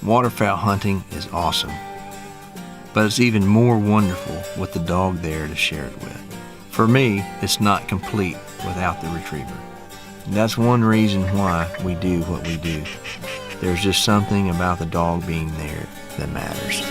Waterfowl hunting is awesome, but it's even more wonderful with the dog there to share it with. For me, it's not complete without the retriever. And that's one reason why we do what we do. There's just something about the dog being there that matters.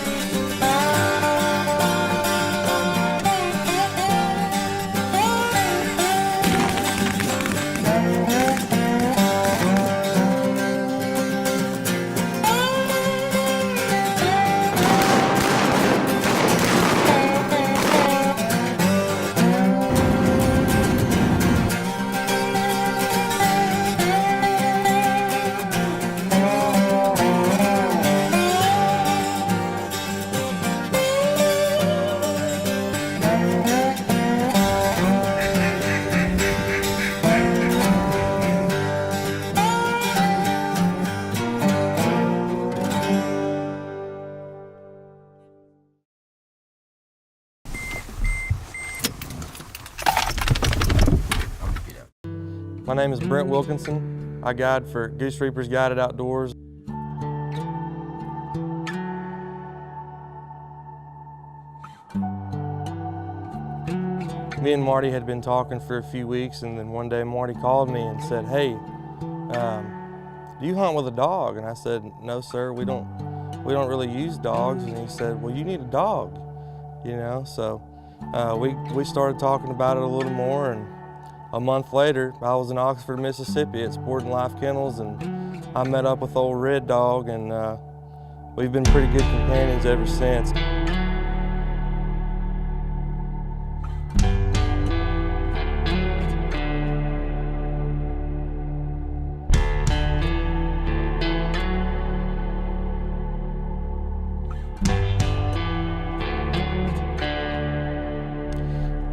My name is Brent Wilkinson. I guide for Goose Reapers Guided Outdoors. Me and Marty had been talking for a few weeks, and then one day Marty called me and said, "Hey, do you hunt with a dog?" And I said, "No, sir, we don't really use dogs." And he said, "Well, you need a dog, you know." So we started talking about it a little more, and a month later, I was in Oxford, Mississippi at Sport and Life Kennels, and I met up with old Red Dog, and we've been pretty good companions ever since.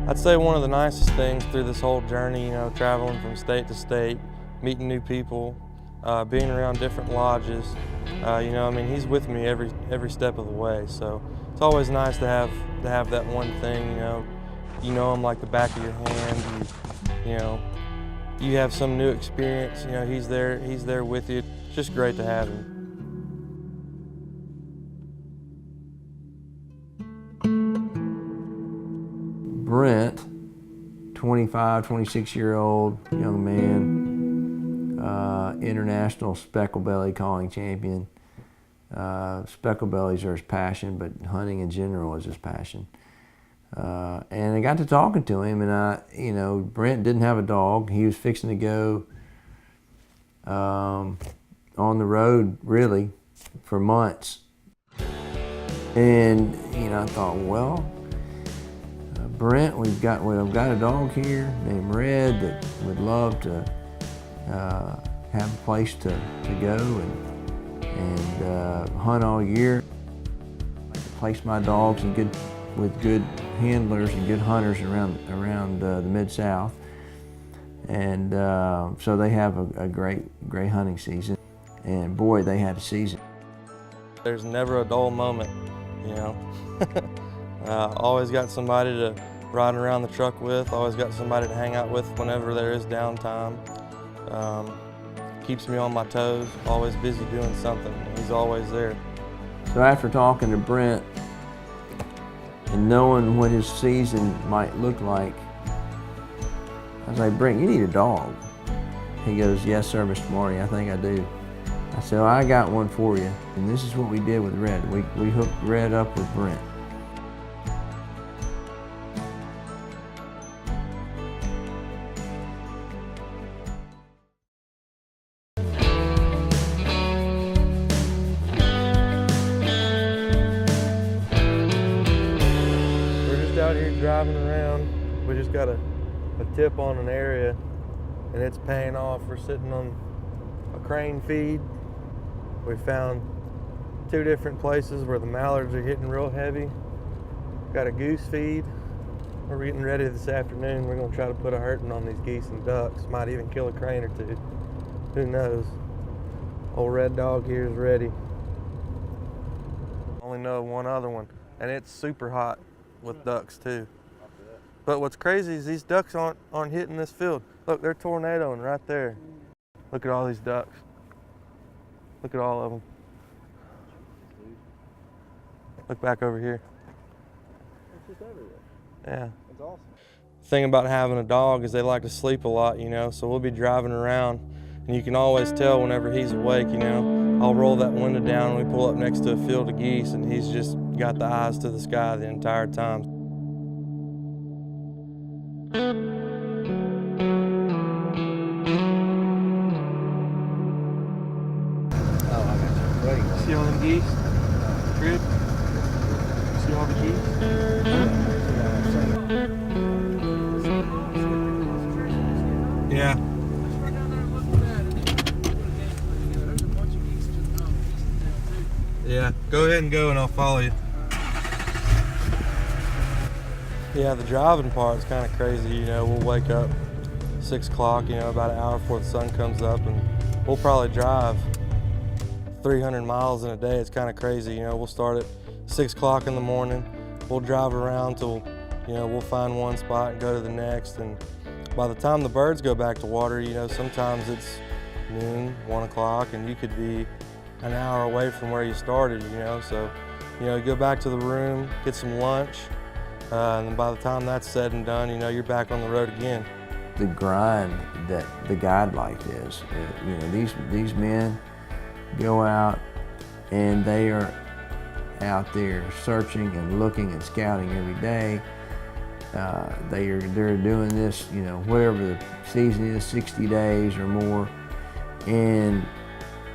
I'd say one of the nicest things through this whole journey, you know, traveling from state to state, meeting new people, being around different lodges, you know, I mean, he's with me every step of the way. So it's always nice to have that one thing, you know him like the back of your hand. You know, you have some new experience. You know, he's there with you. It's just great to have him. Brent, 25, 26-year-old young man, international specklebelly calling champion. Specklebellies are his passion, but hunting in general is his passion. And I got to talking to him, and you know, Brent didn't have a dog. He was fixing to go on the road, really, for months. And you know, I thought, well, Brent, I've got a dog here named Red that would love to have a place to go and hunt all year. I place my dogs with good handlers and good hunters around the Mid-South, and so they have a great hunting season. And boy, they had a season. There's never a dull moment, you know. Always got somebody to ride around the truck with, always got somebody to hang out with whenever there is downtime. Keeps me on my toes, always busy doing something. He's always there. So after talking to Brent and knowing what his season might look like, I was like, "Brent, you need a dog." He goes, "Yes, sir, Mr. Marty, I think I do." I said, "Well, I got one for you." And this is what we did with Red. We hooked Red up with Brent. Out here driving around, we just got a tip on an area, and it's paying off. We're sitting on a crane feed. We found 2 different places where the mallards are getting real heavy. Got a goose feed. We're getting ready this afternoon. We're going to try to put a hurting on these geese and ducks. Might even kill a crane or 2. Who knows? Old Red Dog here is ready. Only know one other one, and it's super hot with ducks too. But what's crazy is these ducks aren't hitting this field. Look, they're tornadoing right there. Look at all these ducks. Look at all of them. Look back over here. It's just everywhere. Yeah. It's awesome. The thing about having a dog is they like to sleep a lot, you know, so we'll be driving around and you can always tell whenever he's awake, you know. I'll roll that window down and we pull up next to a field of geese and he's just got the eyes to the sky the entire time. Oh, I got you. Wait. See all them geese? Crib? See all the geese? Yeah. Yeah, go ahead and go and I'll follow you. Yeah, the driving part's kind of crazy, you know, we'll wake up 6 o'clock, you know, about an hour before the sun comes up and we'll probably drive 300 miles in a day. It's kind of crazy, you know, we'll start at 6 o'clock in the morning, we'll drive around till, you know, we'll find one spot and go to the next, and by the time the birds go back to water, you know, sometimes it's noon, 1 o'clock, and you could be an hour away from where you started, you know, so, you know, you go back to the room, get some lunch, and then by the time that's said and done, you know, you're back on the road again. The grind that the guide life is, you know, these men go out and they are out there searching and looking and scouting every day. They're doing this, you know, whatever the season is, 60 days or more. And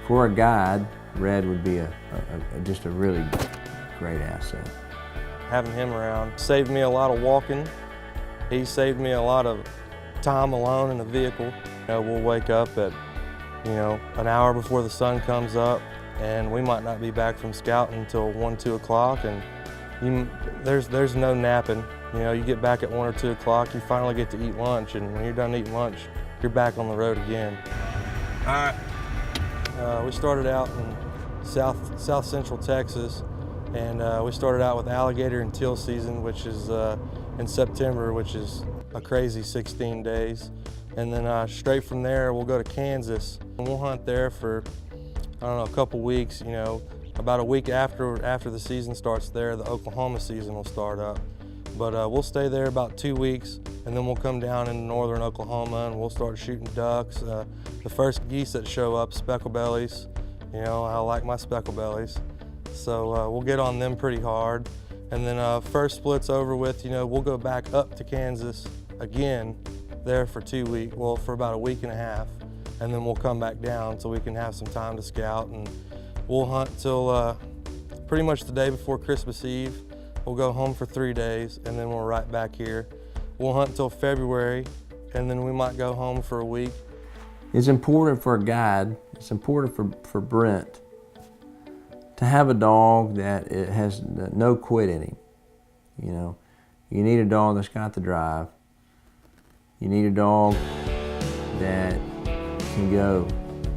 for a guide, Red would be just a really great asset. Having him around saved me a lot of walking. He saved me a lot of time alone in the vehicle. You know, we'll wake up at, you know, an hour before the sun comes up, and we might not be back from scouting until 1, 2 o'clock, and there's no napping. You know, you get back at 1 or 2 o'clock, you finally get to eat lunch, and when you're done eating lunch, you're back on the road again. All right. We started out in south central Texas, and we started out with alligator and teal season, which is in September, which is a crazy 16 days. And then straight from there, we'll go to Kansas, and we'll hunt there for, I don't know, a couple weeks. You know, about a week after the season starts there, the Oklahoma season will start up. But we'll stay there about 2 weeks, and then we'll come down into northern Oklahoma and we'll start shooting ducks. The first geese that show up, speckle bellies. You know, I like my speckle bellies. So we'll get on them pretty hard. And then first split's over with, you know, we'll go back up to Kansas again there for 2 weeks, well, for about a week and a half. And then we'll come back down so we can have some time to scout, and we'll hunt till pretty much the day before Christmas Eve. We'll go home for 3 days, and then we're right back here. We'll hunt till February, and then we might go home for a week. It's important for a guide, it's important for Brent to have a dog that it has no quit in him. You know, you need a dog that's got the drive. You need a dog that can go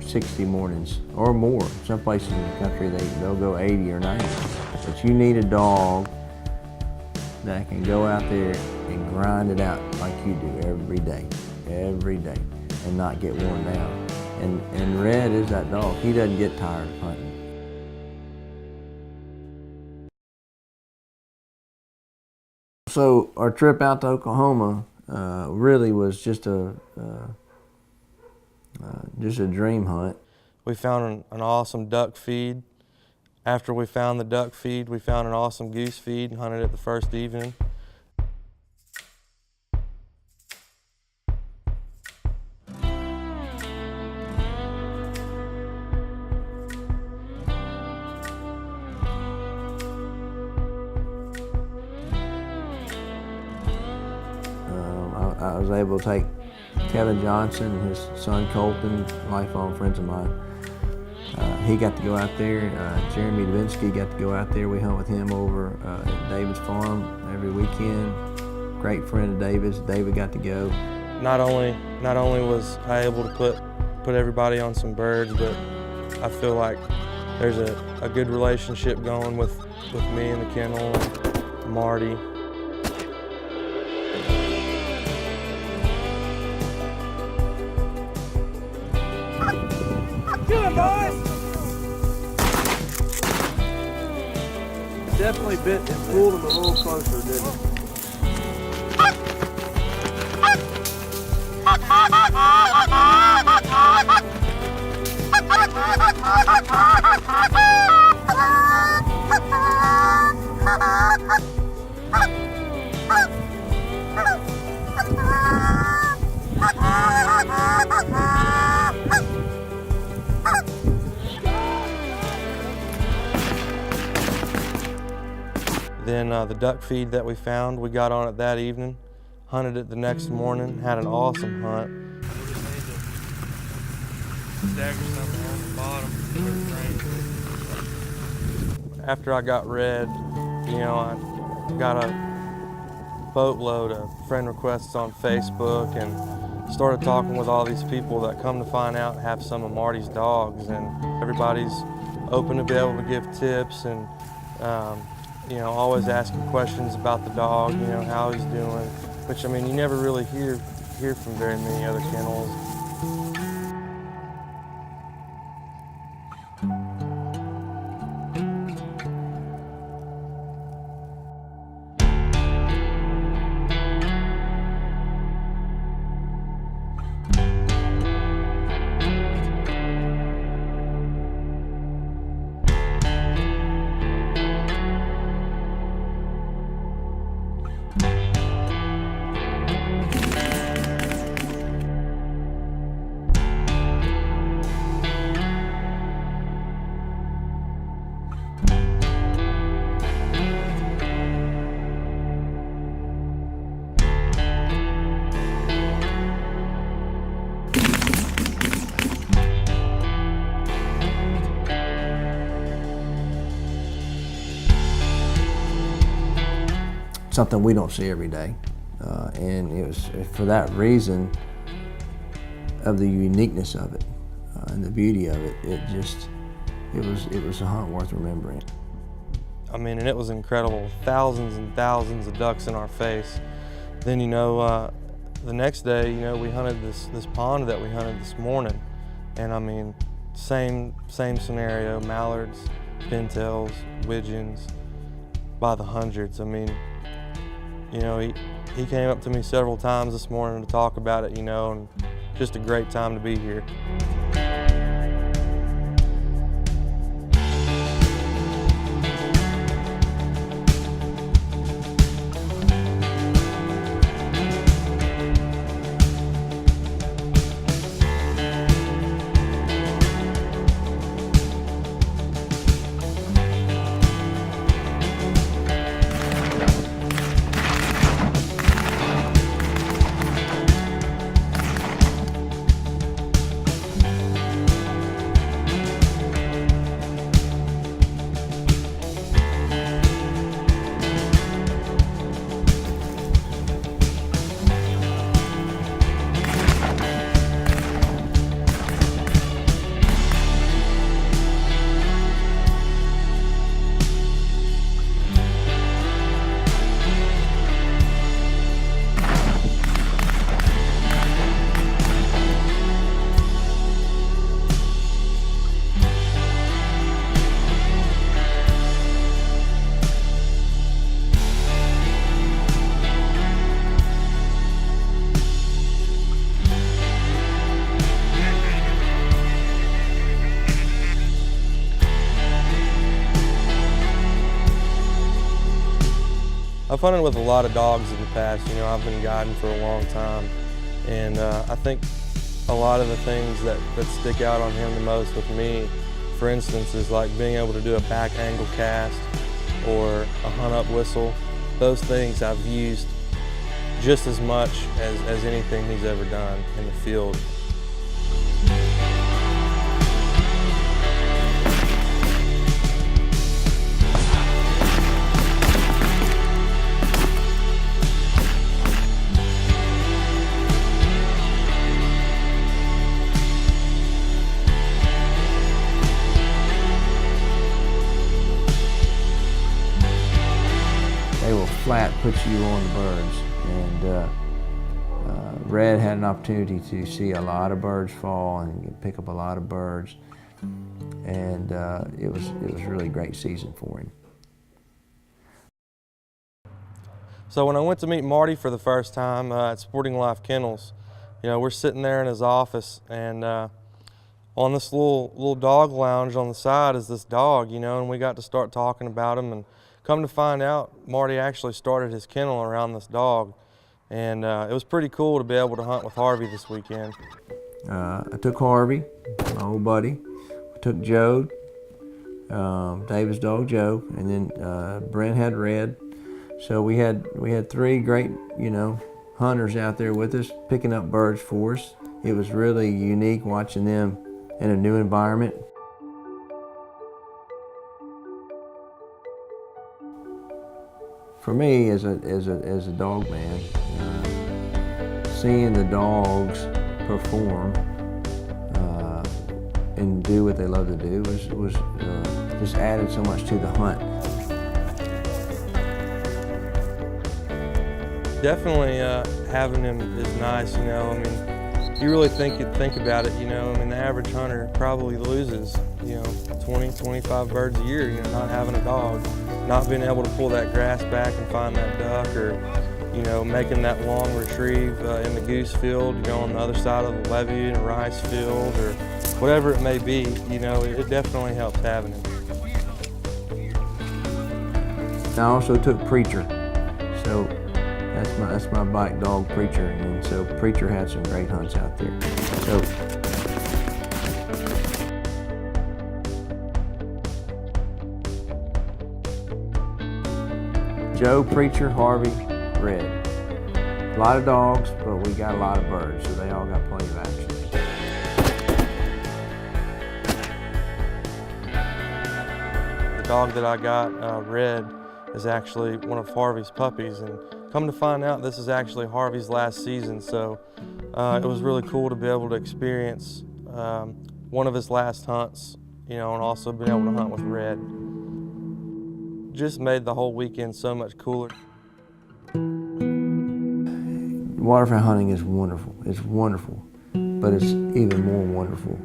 60 mornings or more. Some places in the country, they'll go 80 or 90. But you need a dog that can go out there and grind it out like you do every day, and not get worn down. And Red is that dog. He doesn't get tired of hunting. So our trip out to Oklahoma really was just a dream hunt. We found an awesome duck feed. After we found the duck feed, we found an awesome goose feed and hunted it the first evening. I was able to take Kevin Johnson and his son Colton, lifelong friends of mine. He got to go out there. Jeremy Davinsky got to go out there. We hunt with him over at David's farm every weekend. Great friend of David's. David got to go. Not only was I able to put everybody on some birds, but I feel like there's a good relationship going with me and the kennel and Marty. definitely bit and pulled him a little closer, didn't it? Then the duck feed that we found, we got on it that evening, hunted it the next morning, had an awesome hunt. We just made the stagger something on the bottom where it drained. After I got Red, you know, I got a boatload of friend requests on Facebook and started talking with all these people that come to find out have some of Marty's dogs, and everybody's open to be able to give tips and you know, always asking questions about the dog, you know, how he's doing, which, I mean, you never really hear from very many other kennels. Something we don't see every day, and it was for that reason of the uniqueness of it and the beauty of it. It was a hunt worth remembering. I mean, and it was incredible. Thousands and thousands of ducks in our face. Then, you know, the next day, you know, we hunted this pond that we hunted this morning, and I mean, same scenario: mallards, pintails, widgeons, by the hundreds. I mean, you know, he came up to me several times this morning to talk about it, you know, and just a great time to be here. I've hunted with a lot of dogs in the past. You know, I've been guiding for a long time, and I think a lot of the things that stick out on him the most with me, for instance, is like being able to do a back angle cast or a hunt up whistle. Those things I've used just as much as anything he's ever done in the field. They will flat put you on the birds, and Red had an opportunity to see a lot of birds fall and pick up a lot of birds, and it was a really great season for him. So when I went to meet Marty for the first time at Sporting Life Kennels, you know, we're sitting there in his office, and on this little dog lounge on the side is this dog, you know, and we got to start talking about him, and come to find out, Marty actually started his kennel around this dog, and it was pretty cool to be able to hunt with Harvey this weekend. I took Harvey, my old buddy. We took Joe, David's dog Joe, and then Brent had Red. So we had 3 great, you know, hunters out there with us, picking up birds for us. It was really unique watching them in a new environment. For me, as a dog man, seeing the dogs perform and do what they love to do was just added so much to the hunt. Definitely having him is nice, you know. I mean, you really think about it, you know. I mean, the average hunter probably loses, you know, 20, 25 birds a year, you know, not having a dog, not being able to pull that grass back and find that duck, or, you know, making that long retrieve in the goose field, you know, on the other side of the levee in a rice field, or whatever it may be, you know, it definitely helps having him. I also took Preacher, so that's my bike dog, Preacher, and so Preacher had some great hunts out there. So Joe, Preacher, Harvey, Red. A lot of dogs, but we got a lot of birds, so they all got plenty of action. The dog that I got, Red, is actually one of Harvey's puppies, and come to find out this is actually Harvey's last season, so it was really cool to be able to experience one of his last hunts, you know, and also being able to hunt with Red. Just made the whole weekend so much cooler. Waterfowl hunting is wonderful. It's wonderful, but it's even more wonderful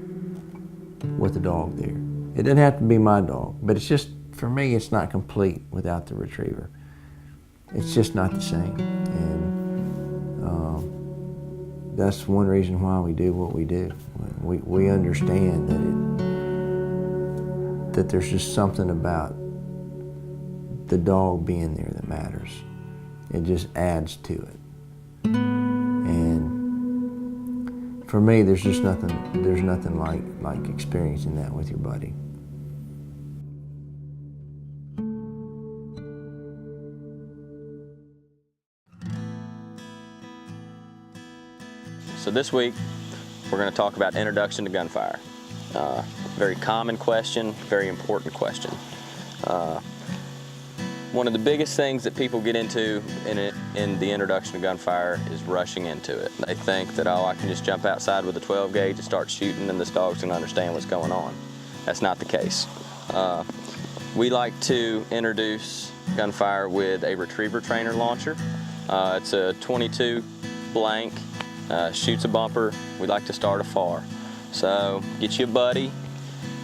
with the dog there. It doesn't have to be my dog, but it's just, for me, it's not complete without the retriever. It's just not the same, and that's one reason why we do what we do. We understand that there's just something about the dog being there that matters. It just adds to it. And for me, there's nothing like experiencing that with your buddy. So this week, we're going to talk about introduction to gunfire. Very common question, very important question. One of the biggest things that people get into in the introduction to gunfire is rushing into it. They think that, oh, I can just jump outside with a 12 gauge and start shooting and this dog's going to understand what's going on. That's not the case. We like to introduce gunfire with a retriever trainer launcher. It's a 22 blank, shoots a bumper. We like to start afar. So get you a buddy,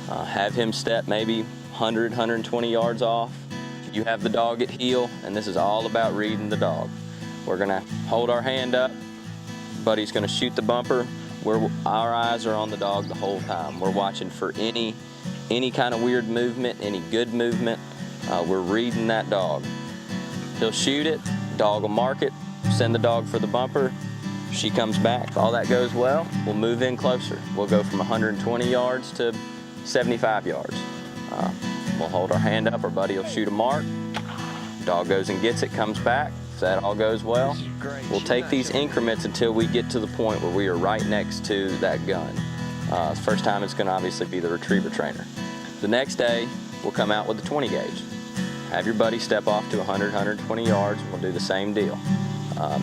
have him step maybe 100, 120 yards off. You have the dog at heel, and this is all about reading the dog. We're gonna hold our hand up, buddy's gonna shoot the bumper. Our eyes are on the dog the whole time. We're watching for any kind of weird movement, any good movement. We're reading that dog. He'll shoot it, dog will mark it, send the dog for the bumper. She comes back. If all that goes well, we'll move in closer. We'll go from 120 yards to 75 yards. We'll hold our hand up, our buddy will shoot a mark. Dog goes and gets it, comes back. If that all goes well, we'll take these increments until we get to the point where we are right next to that gun. The first time it's gonna obviously be the retriever trainer. The next day, we'll come out with the 20 gauge. Have your buddy step off to 100, 120 yards, and we'll do the same deal.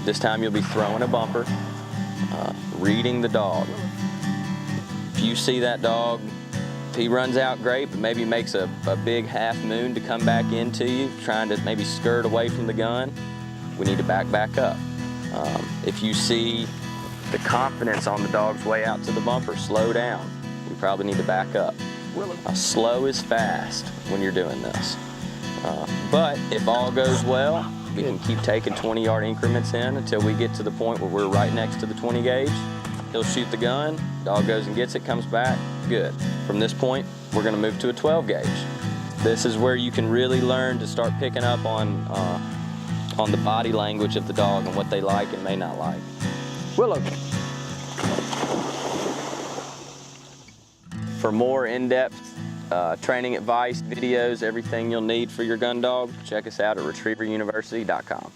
This time you'll be throwing a bumper, reading the dog. If you see that dog, if he runs out, great, but maybe makes a big half moon to come back into you, trying to maybe skirt away from the gun, we need to back up. If you see the confidence on the dog's way out to the bumper, slow down. We probably need to back up. Slow is fast when you're doing this. But if all goes well, We can keep taking 20-yard increments in until we get to the point where we're right next to the 20 gauge. He'll shoot the gun, dog goes and gets it, comes back, good. From this point, we're gonna move to a 12 gauge. This is where you can really learn to start picking up on the body language of the dog and what they like and may not like. Willow. For more in-depth training advice, videos, everything you'll need for your gun dog, check us out at retrieveruniversity.com.